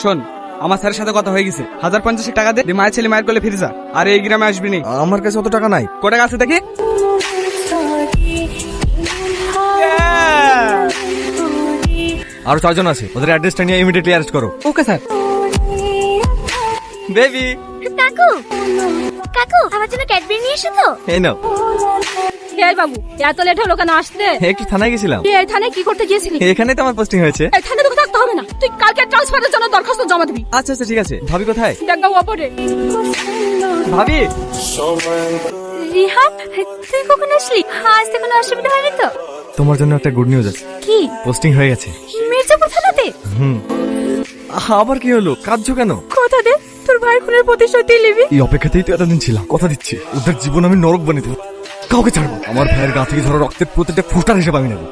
শোন, আমার স্যারের সাথে কথা হয়ে গেছে, 1050 টাকা দে, মায়ের ছেলে মায়ের কোলে ফিরে যা, আর এই গ্রামে আসবি নি। আমার কাছে অত টাকা নাই। কত টাকা আছে দেখি? আরো 4 জন আছে, ওদের অ্যাড্রেসটা নিয়ে ইমিডিয়েটলি অ্যারেস্ট করো। Okay sir. বেবি, কাকু কাকু আমার জন্য ক্যাডবেরি নিয়ে এসো তো। এই নাও। এই বাবু, এত লেট হলো কেন আসতে? একটু থানায় গেছিলাম। তুই এই থানায় কি করতে গিয়েছিলি? এখানেই তো আমার পোস্টিং হয়েছে। এই থানায় তোকে থাকতে হবে না, তুই কালকে ট্রান্সফারের জন্য দরখাস্ত জমা দিবি। আচ্ছা আচ্ছা ঠিক আছে। ভাবি কোথায়? দেখ বাবু অপরে। ভাবি, রিহান, তুই কখন আসলি? আজ তো কোনো অসুবিধা হয়নি তো? তোমার জন্য একটা গুড নিউজ আছে। কি? পোস্টিং হয়ে গেছে। মির্জাপুর থানাতে? আবার কি হলো? কাঁদছো কেন? কথা দে, তোর ভাই খুনের প্রতিশোধ নিবি। এই অপেক্ষাতেই তো এতদিন ছিলাম। কথা দিচ্ছি, ওদের জীবন আমি নরক বানিয়ে দেবো। কাউকে ছাড়বো না। আমার ভাইয়ের গা থেকে ঝরা রক্তের প্রতিটা ফোঁটার হিসেবে আমি নেবো।